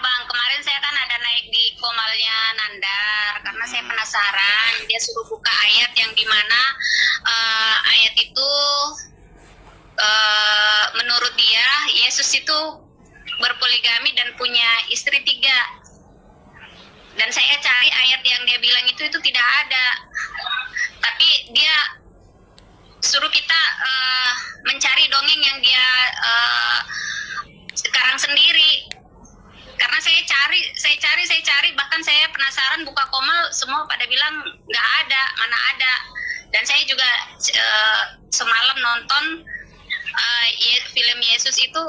Bang, kemarin saya kan ada naik di komalnya Nandar karena saya penasaran. Dia suruh buka ayat yang dimana ayat itu menurut dia Yesus itu berpoligami dan punya istri 3. Dan saya cari ayat yang dia bilang itu tidak ada. Tapi dia suruh kita mencari dongeng yang dia sekarang sendiri. Karena saya cari, bahkan saya penasaran buka komal, semua pada bilang nggak ada, mana ada. Dan saya juga semalam nonton film Yesus itu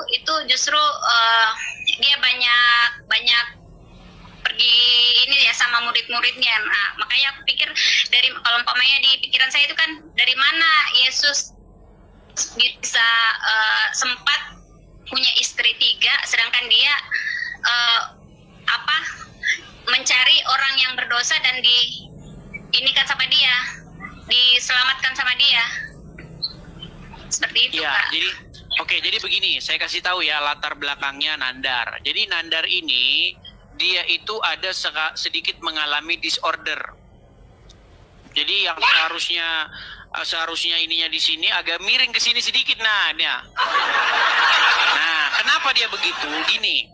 justru dia banyak pergi ini ya sama murid-muridnya. Nah, makanya aku pikir dari kalau umpamanya di pikiran saya itu kan dari mana Yesus bisa sempat punya istri 3 sedangkan dia mencari orang yang berdosa dan diinikan sama dia, diselamatkan sama dia. Seperti itu, ya, Kak. Jadi begini, saya kasih tahu ya latar belakangnya Nandar. Jadi Nandar ini dia itu ada sedikit mengalami disorder. Jadi yang seharusnya ininya di sini agak miring ke sini sedikit. Nah, kenapa dia begitu? Gini.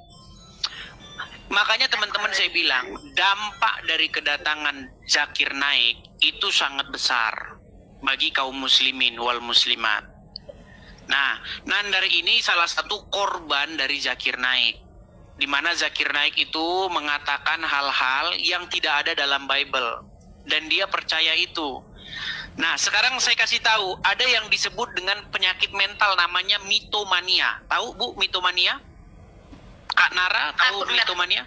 Makanya teman-teman saya bilang, dampak dari kedatangan Zakir Naik itu sangat besar bagi kaum muslimin wal muslimat. Nah, Nandar ini salah satu korban dari Zakir Naik. Di mana Zakir Naik itu mengatakan hal-hal yang tidak ada dalam Bible. Dan dia percaya itu. Nah, sekarang saya kasih tahu, ada yang disebut dengan penyakit mental namanya mitomania. Tahu Bu mitomania? Kak Nara, tahu mitomania?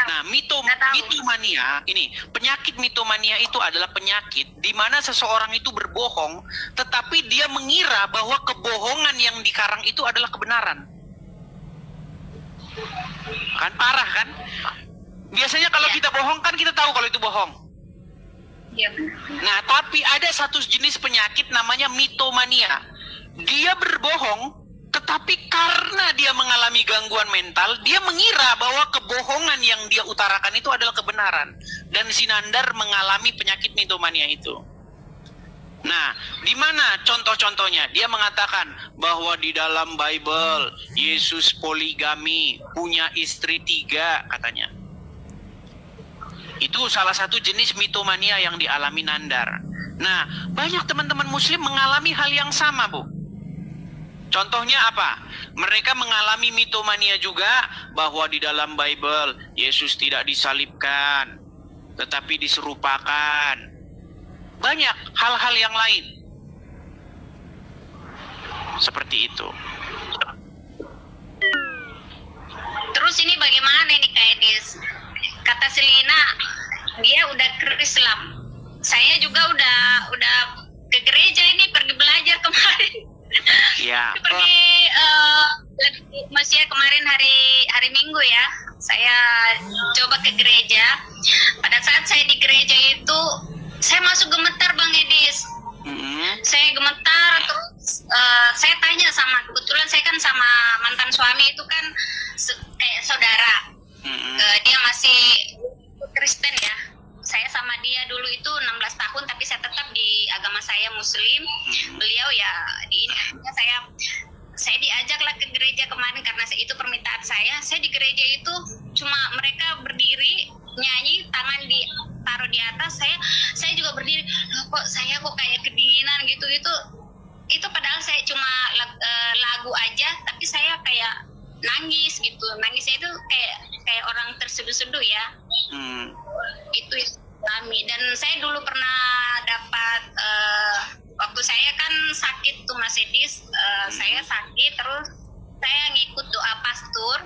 Nah, mitomania ini, penyakit mitomania itu adalah penyakit di mana seseorang itu berbohong, tetapi dia mengira bahwa kebohongan yang dikarang itu adalah kebenaran. Kan parah kan? Biasanya kalau kita bohong kan kita tahu kalau itu bohong. Nah, tapi ada satu jenis penyakit namanya mitomania. Dia berbohong, tetapi karena dia mengalami gangguan mental, dia mengira bahwa kebohongan yang dia utarakan itu adalah kebenaran. Dan si Nandar mengalami penyakit mitomania itu. Nah, di mana contoh-contohnya? Dia mengatakan bahwa di dalam Bible, Yesus poligami, punya istri 3 katanya. Itu salah satu jenis mitomania yang dialami Nandar. Nah, banyak teman-teman muslim mengalami hal yang sama, Bu. Contohnya apa? Mereka mengalami mitomania juga bahwa di dalam Bible Yesus tidak disalibkan, tetapi diserupakan. Banyak hal-hal yang lain. Seperti itu. Terus ini bagaimana ini Kak Edis? Kata Selina, dia udah ke Islam. Saya juga udah ke gereja ini, pergi belajar kemarin. Ya. Maksudnya kemarin hari Minggu ya, saya coba ke gereja. Pada saat saya di gereja itu, saya masuk gemetar Bang Edis. Saya gemetar, terus saya tanya kebetulan saya kan sama mantan suami itu kan kayak saudara. Dia masih Kristen ya. Saya sama dia dulu itu 16 tahun, tapi saya tetap di agama saya Muslim. Beliau ya saya diajaklah ke gereja kemarin karena itu permintaan saya. Saya di gereja itu cuma mereka berdiri nyanyi, tangan ditaruh di atas. Saya juga berdiri. Kok saya kayak kedinginan gitu. Itu padahal saya cuma lagu aja, tapi saya kayak nangis gitu. Nangisnya itu kayak orang terseduh-seduh ya. Itu kami. Dan saya dulu pernah dapat waktu saya kan sakit tuh Mas Edis, saya sakit terus saya ngikut doa pastor.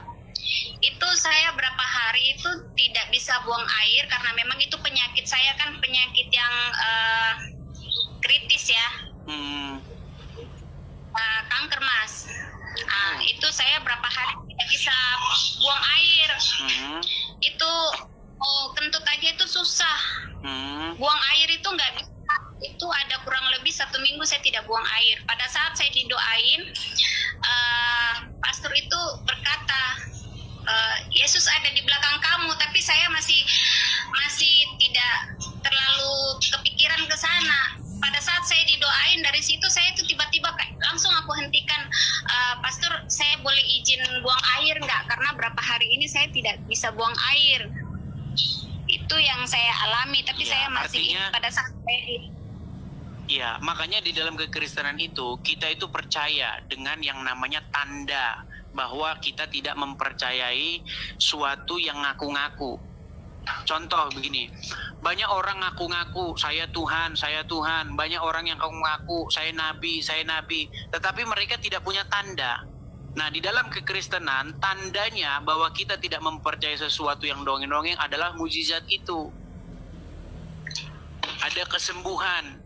Itu saya berapa hari itu tidak bisa buang air karena memang itu penyakit saya kan penyakit yang kritis ya. Kanker Mas. Itu saya berapa hari tidak bisa buang air. Itu kentut aja itu susah. Buang air itu nggak bisa. Itu ada kurang lebih 1 minggu saya tidak buang air. Pada saat saya didoain, pastor itu berkata, Yesus ada di belakang kamu, tapi saya masih tidak terlalu kepikiran ke sana. Pada saat saya didoain dari situ, saya itu tiba-tiba langsung aku hentikan, Pastor, saya boleh izin buang air nggak? Karena berapa hari ini saya tidak bisa buang air. Itu yang saya alami, tapi Ya, saya masih artinya- pada saat saya Ya, makanya di dalam kekristenan itu kita itu percaya dengan yang namanya tanda bahwa kita tidak mempercayai suatu yang ngaku-ngaku. Contoh begini, banyak orang ngaku-ngaku saya Tuhan, banyak orang yang ngaku saya nabi, tetapi mereka tidak punya tanda. Nah, di dalam kekristenan tandanya bahwa kita tidak mempercayai sesuatu yang dongeng-dongeng adalah mujizat itu. Ada kesembuhan.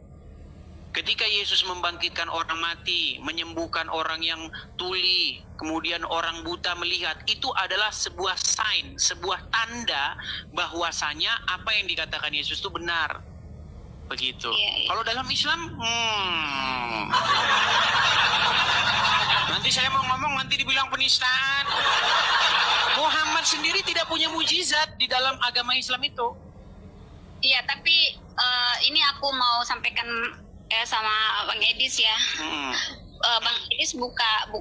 Ketika Yesus membangkitkan orang mati, menyembuhkan orang yang tuli, kemudian orang buta melihat, itu adalah sebuah sign, sebuah tanda bahwasanya apa yang dikatakan Yesus itu benar. Begitu. Iya. Kalau dalam Islam, nanti saya mau ngomong nanti dibilang penistaan. Muhammad sendiri tidak punya mujizat di dalam agama Islam itu. Iya, tapi ini aku mau sampaikan sama Bang Edis ya. Bang Edis buka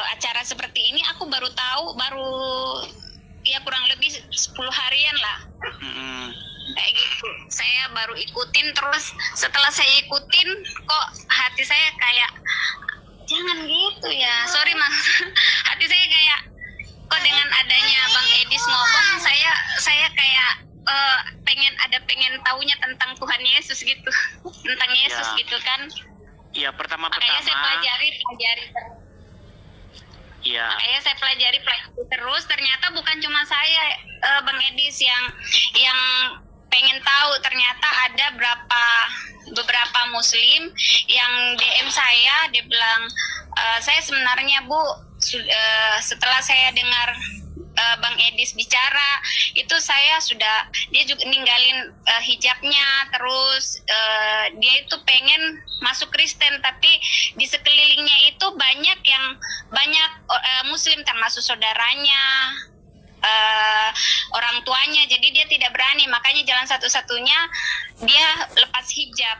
acara seperti ini, aku baru tahu, ya kurang lebih 10 harian lah. Kayak gitu. Saya baru ikutin, terus setelah saya ikutin kok hati saya kayak jangan gitu ya. Sorry Mas. Hati saya kayak kok dengan adanya Bang Edis ngomong, saya kayak pengen taunya tentang Tuhan Yesus gitu, tentang Yesus Ya. gitu kan. Iya, Makanya saya pelajari Iya. Makanya saya pelajari terus. Ternyata bukan cuma saya, Bang Edis yang pengen tahu. Ternyata ada beberapa Muslim yang DM saya, dia bilang, saya sebenarnya Bu, setelah saya dengar Bang Edis bicara, itu dia juga ninggalin hijabnya, terus dia itu pengen masuk Kristen, tapi di sekelilingnya itu banyak Muslim, termasuk saudaranya, orang tuanya, jadi dia tidak berani, makanya jalan satu-satunya dia lepas hijab.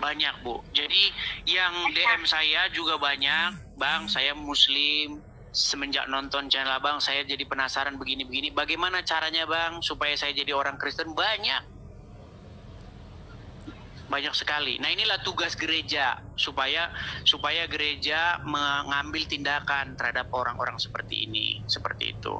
Banyak Bu. Jadi yang DM saya juga banyak, Bang, saya Muslim. Semenjak nonton channel Abang, saya jadi penasaran begini-begini. Bagaimana caranya Bang supaya saya jadi orang Kristen? Banyak sekali. Nah, inilah tugas gereja supaya gereja mengambil tindakan terhadap orang-orang seperti ini, seperti itu.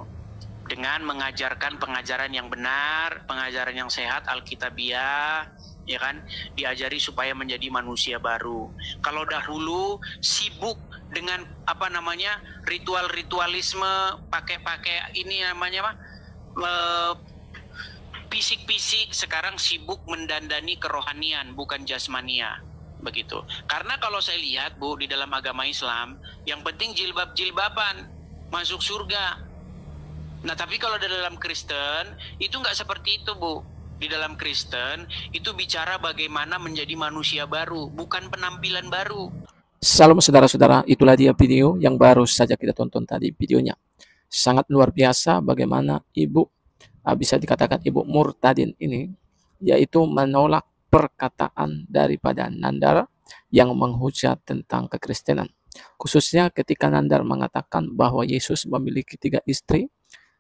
Dengan mengajarkan pengajaran yang benar, pengajaran yang sehat, Alkitabiah, ya kan, diajari supaya menjadi manusia baru. Kalau dahulu sibuk dengan ritualisme, pakai ini namanya fisik-fisik, sekarang sibuk mendandani kerohanian, bukan jasmania, begitu. Karena kalau saya lihat Bu, di dalam agama Islam yang penting jilbab-jilbaban masuk surga. Nah, tapi kalau di dalam Kristen itu nggak seperti itu Bu. Di dalam Kristen itu bicara bagaimana menjadi manusia baru, bukan penampilan baru. Salam saudara-saudara, itulah dia video yang baru saja kita tonton tadi videonya. Sangat luar biasa bagaimana ibu, bisa dikatakan ibu Murtadin ini, yaitu menolak perkataan daripada Nandar yang menghujat tentang kekristenan. Khususnya ketika Nandar mengatakan bahwa Yesus memiliki 3 istri,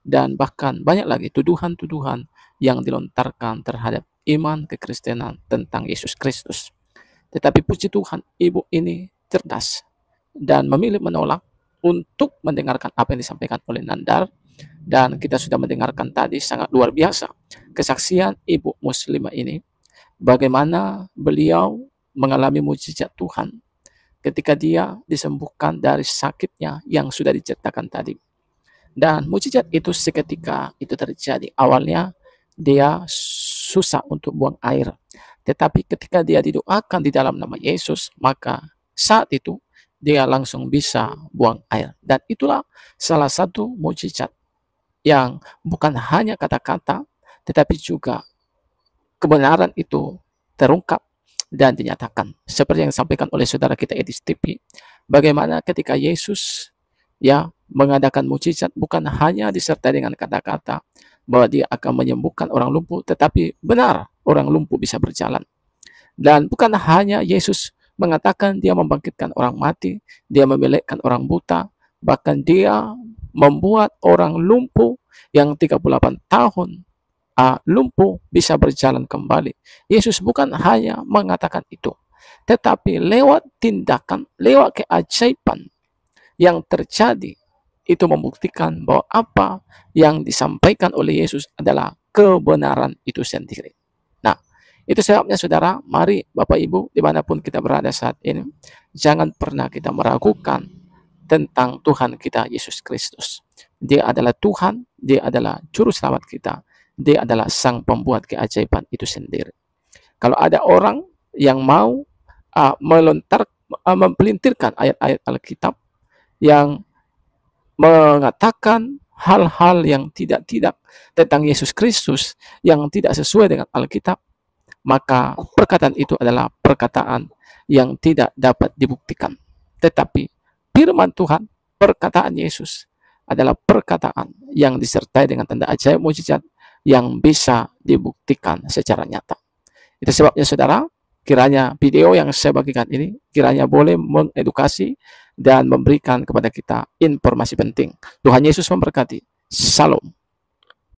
dan bahkan banyak lagi tuduhan-tuduhan yang dilontarkan terhadap iman kekristenan tentang Yesus Kristus. Tetapi puji Tuhan, ibu ini cerdas dan memilih menolak untuk mendengarkan apa yang disampaikan oleh Nandar. Dan kita sudah mendengarkan tadi sangat luar biasa kesaksian ibu muslimah ini, bagaimana beliau mengalami mujizat Tuhan ketika dia disembuhkan dari sakitnya yang sudah diceritakan tadi. Dan mujizat itu seketika itu terjadi. Awalnya dia susah untuk buang air, tetapi ketika dia didoakan di dalam nama Yesus, maka saat itu dia langsung bisa buang air. Dan itulah salah satu mujizat yang bukan hanya kata-kata, tetapi juga kebenaran itu terungkap dan dinyatakan. Seperti yang disampaikan oleh saudara kita Edis TV, bagaimana ketika Yesus mengadakan mukjizat bukan hanya disertai dengan kata-kata bahwa dia akan menyembuhkan orang lumpuh, tetapi benar orang lumpuh bisa berjalan. Dan bukan hanya Yesus mengatakan dia membangkitkan orang mati, dia memilihkan orang buta, bahkan dia membuat orang lumpuh yang 38 tahun lumpuh bisa berjalan kembali. Yesus bukan hanya mengatakan itu, tetapi lewat tindakan, lewat keajaiban yang terjadi, itu membuktikan bahwa apa yang disampaikan oleh Yesus adalah kebenaran itu sendiri. Nah, itu sebabnya saudara, mari Bapak Ibu dimanapun kita berada saat ini, jangan pernah kita meragukan tentang Tuhan kita Yesus Kristus. Dia adalah Tuhan, dia adalah juru selamat kita, dia adalah sang pembuat keajaiban itu sendiri. Kalau ada orang yang mau mempelintirkan ayat-ayat Alkitab yang mengatakan hal-hal yang tidak tentang Yesus Kristus, yang tidak sesuai dengan Alkitab, maka perkataan itu adalah perkataan yang tidak dapat dibuktikan. Tetapi firman Tuhan, perkataan Yesus adalah perkataan yang disertai dengan tanda ajaib mukjizat yang bisa dibuktikan secara nyata. Itu sebabnya saudara, kiranya video yang saya bagikan ini kiranya boleh mengedukasi dan memberikan kepada kita informasi penting. Tuhan Yesus memberkati. Salam.